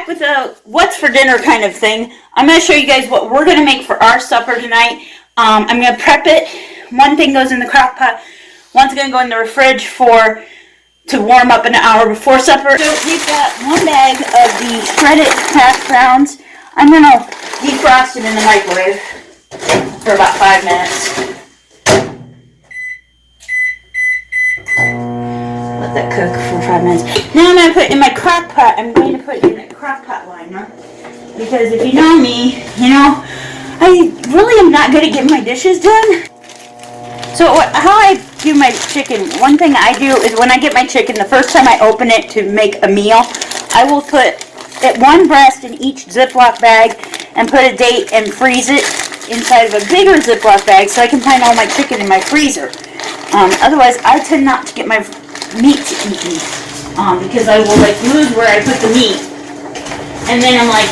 back with a what's for dinner kind of thing. I'm going to show you guys what we're going to make for our supper tonight. I'm going to prep it. One thing goes in the crock pot. One's going to go in the fridge to warm up an hour before supper. So we've got one bag of the shredded hash browns. I'm going to defrost it in the microwave for about 5 minutes. Let that cook for 5 minutes. Now I'm going to put it in my crock pot. I'm going to put it in a crock pot liner. Because if you know me, you know, I really am not good at getting my dishes done. So how I do my chicken, one thing I do is when I get my chicken, the first time I open it to make a meal, I will put one breast in each Ziploc bag and put a date and freeze it inside of a bigger Ziploc bag so I can find all my chicken in my freezer. Otherwise, I tend not to get my meat to eat me because I will like lose where I put the meat. And then I'm like,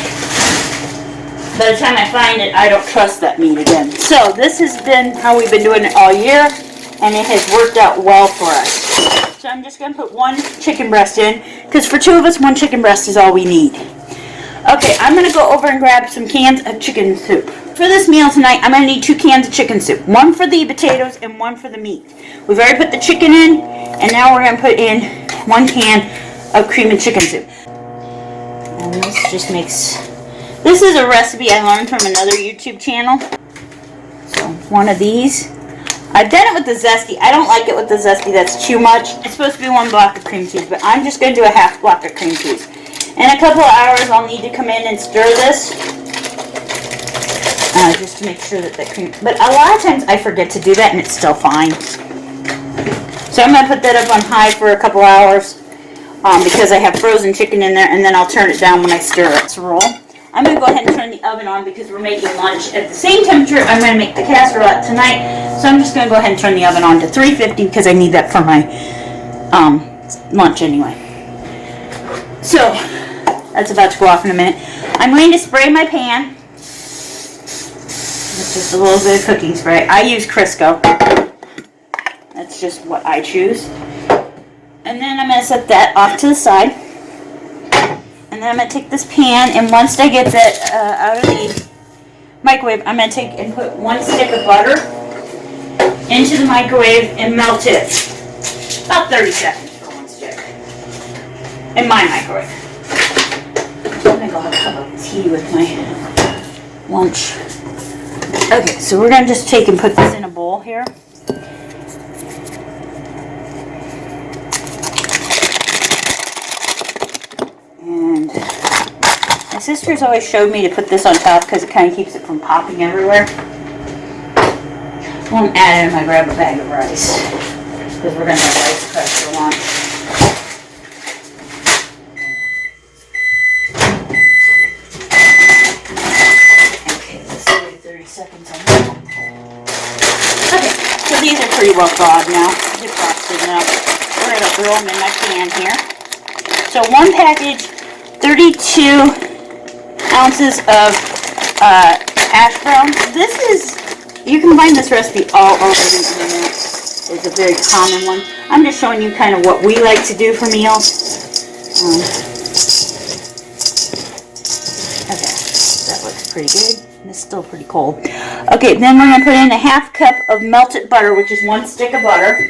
by the time I find it, I don't trust that meat again. So this has been how we've been doing it all year, and it has worked out well for us. So I'm just going to put one chicken breast in, because for 2 of us, 1 chicken breast is all we need. Okay, I'm going to go over and grab some cans of chicken soup. For this meal tonight, I'm going to need 2 cans of chicken soup. 1 for the potatoes and 1 for the meat. We've already put the chicken in, and now we're going to put in 1 can of cream and chicken soup. And this just makes... This is a recipe I learned from another YouTube channel. So, one of these. I've done it with the zesty. I don't like it with the zesty. That's too much. It's supposed to be 1 block of cream cheese, but I'm just going to do a half block of cream cheese. In a couple of hours, I'll need to come in and stir this. Just to make sure that the cream... But a lot of times I forget to do that and it's still fine. So I'm going to put that up on high for a couple hours because I have frozen chicken in there, and then I'll turn it down when I stir it. Casserole. I'm going to go ahead and turn the oven on because we're making lunch at the same temperature I'm going to make the casserole tonight. So I'm just going to go ahead and turn the oven on to 350 because I need that for my lunch anyway. So that's about to go off in a minute. I'm going to spray my pan. It's just a little bit of cooking spray. I use Crisco. That's just what I choose. And then I'm going to set that off to the side. And then I'm going to take this pan, and once I get that out of the microwave, I'm going to take and put 1 stick of butter into the microwave and melt it. About 30 seconds for 1 stick. In my microwave. I'm going to go have a cup of tea with my lunch. Okay, so we're going to just take and put this in a bowl here. And my sister's always showed me to put this on top because it kind of keeps it from popping everywhere. I'm adding my grab a bag of rice because we're going to have rice prep for lunch. Okay, let's wait 30 seconds on that. Okay, so these are pretty well thawed now. Defrosted now. We're going to throw them in my pan here. So 1 package, 32 ounces of hash browns. This is, you can find this recipe all over the internet. It's a very common one. I'm just showing you kind of what we like to do for meals. Okay, that looks pretty good. It's still pretty cold. Okay, then we're going to put in a ½ cup of melted butter, which is 1 stick of butter.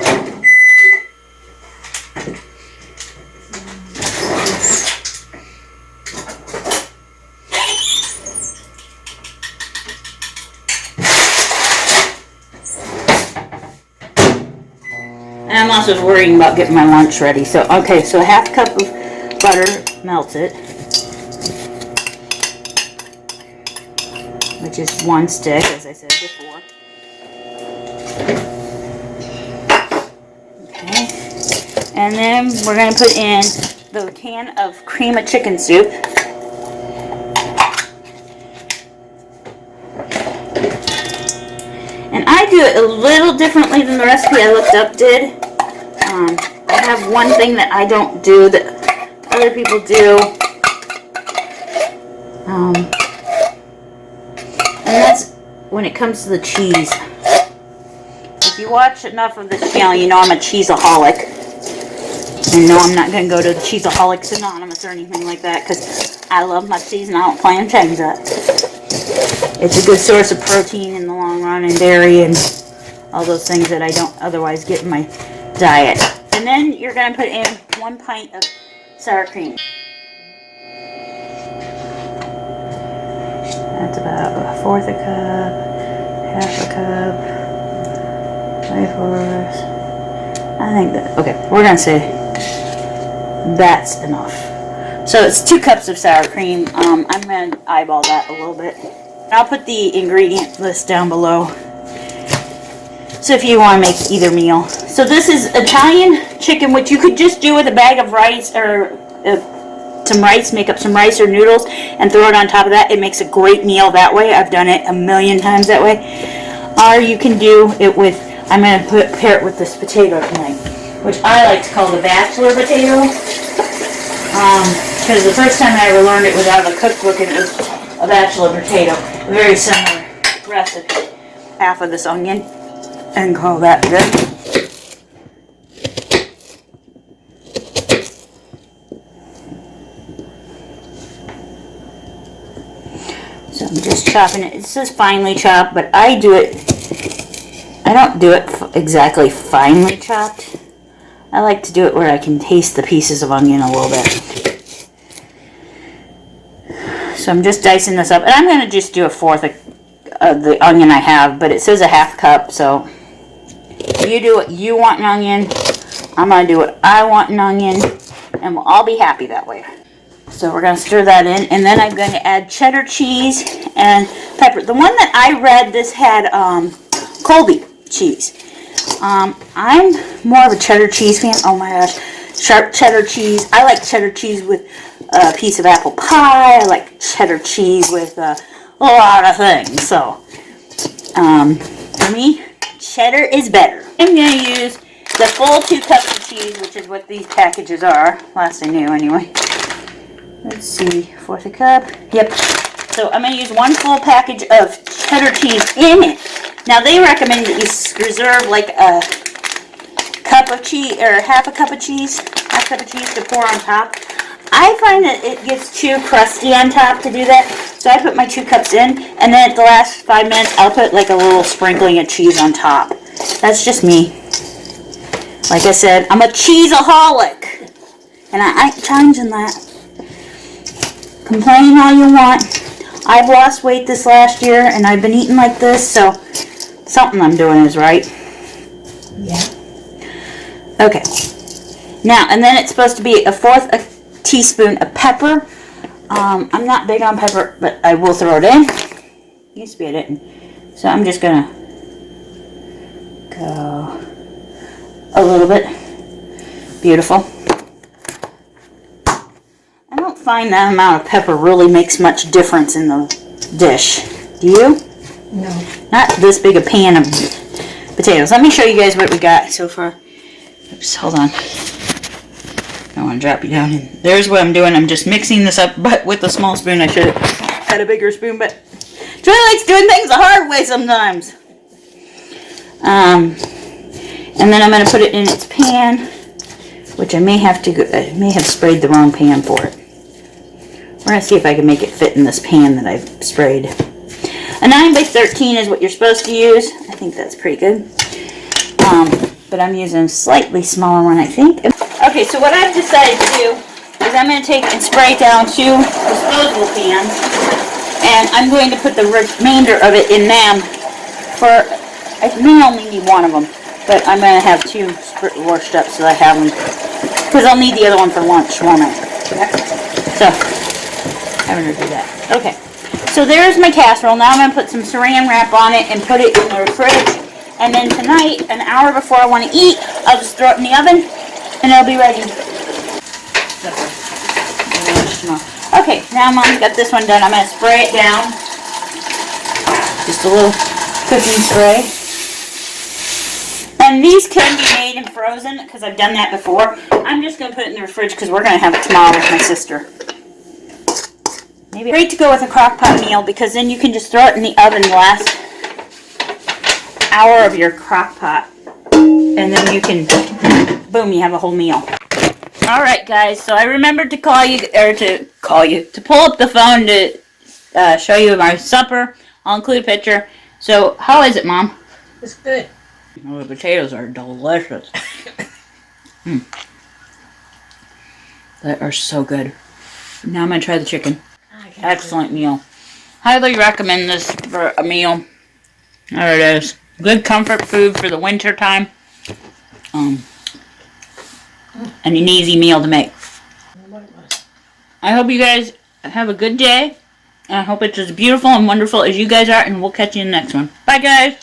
And I'm also worrying about getting my lunch ready. So, okay, so a ½ cup of butter melted, which is 1 stick, as I said before. Okay, and then we're going to put in the can of cream of chicken soup. And I do it a little differently than the recipe I looked up did. I have one thing that I don't do that other people do. And that's when it comes to the cheese. If you watch enough of this channel, you know I'm a cheeseaholic. And no, I'm not going to go to the Cheeseaholics Anonymous or anything like that, because I love my cheese and I don't plan to change that. It's a good source of protein in the long run, and dairy and all those things that I don't otherwise get in my diet. And then you're going to put in 1 pint of sour cream. That's about 1/4 a cup, 1/2 a cup, 3/4. I think that, okay, we're going to say that's enough. So it's 2 cups of sour cream. I'm going to eyeball that a little bit. I'll put the ingredient list down below, so if you want to make either meal. So this is Italian chicken, which you could just do with a bag of rice or some rice, make up some rice or noodles and throw it on top of that. It makes a great meal that way. I've done it a million times that way. Or you can do it with, I'm going to pair it with this potato tonight, which I like to call the bachelor potato. Because the first time I ever learned it was out of a cookbook, and it was a bachelor potato. A very similar recipe. Half of this onion and call that good. So I'm just chopping it. It says finely chopped, but I don't do it exactly finely chopped. I like to do it where I can taste the pieces of onion a little bit. So I'm just dicing this up, and I'm going to just do 1/4 of the onion I have, but it says a 1/2 cup, so you do what you want in onion. I'm going to do what I want in onion, and we'll all be happy that way. So we're going to stir that in, and then I'm going to add cheddar cheese and pepper. The one that I read, this had Colby cheese. I'm more of a cheddar cheese fan. Oh my gosh, sharp cheddar cheese. I like cheddar cheese with a piece of apple pie. I like cheddar cheese with a lot of things. So, for me, cheddar is better. I'm going to use the full 2 cups of cheese, which is what these packages are. Last I knew, anyway. Let's see, 1/4 a cup. Yep. So I'm going to use 1 full package of cheddar cheese in it. Now they recommend that you reserve like a cup of cheese, or 1/2 cup of cheese, 1/2 cup of cheese to pour on top. I find that it gets too crusty on top to do that, so I put my 2 cups in, and then at the last 5 minutes I'll put like a little sprinkling of cheese on top. That's just me. Like I said, I'm a cheeseaholic, and I ain't changing that. Complain all you want. I've lost weight this last year, and I've been eating like this, so something I'm doing is right. Yeah. Okay. Now, and then it's supposed to be 1/4 a teaspoon of pepper. I'm not big on pepper, but I will throw it in. Used to be I didn't. So I'm just going to go a little bit. Beautiful. I don't find that amount of pepper really makes much difference in the dish. Do you? No. Not this big a pan of potatoes. Let me show you guys what we got so far. Oops, hold on. I don't want to drop you down. There's what I'm doing. I'm just mixing this up, but with a small spoon. I should have had a bigger spoon, but Joy likes doing things the hard way sometimes. And then I'm going to put it in its pan, which I may have sprayed the wrong pan for it. We're going to see if I can make it fit in this pan that I've sprayed. A 9x13 is what you're supposed to use. I think that's pretty good. But I'm using a slightly smaller one, I think. Okay, so what I've decided to do is I'm going to take and spray down 2 disposable pans, and I'm going to put the remainder of it in them for, I may only need 1 of them, but I'm going to have 2 washed up so I have them, because I'll need the other one for lunch, won't I? Okay. So, I'm going to do that. Okay, so there's my casserole. Now I'm going to put some saran wrap on it and put it in the fridge. And then tonight, an hour before I want to eat, I'll just throw it in the oven, and it'll be ready. Okay, now Mom's got this one done. I'm going to spray it down. Just a little cooking spray. And these can be made and frozen, because I've done that before. I'm just going to put it in the fridge, because we're going to have it tomorrow with my sister. Maybe great to go with a Crockpot meal, because then you can just throw it in the oven the last hour of your Crockpot, and then you can, boom, you have a whole meal. Alright guys, so I remembered to call you, to pull up the phone to show you my supper. I'll include a picture. So, how is it, Mom? It's good. Oh, the potatoes are delicious. They are so good. Now I'm going to try the chicken. Excellent meal. Highly recommend this for a meal. There it is. Good comfort food for the winter time. And an easy meal to make. I hope you guys have a good day. I hope it's as beautiful and wonderful as you guys are, and we'll catch you in the next one. Bye, guys.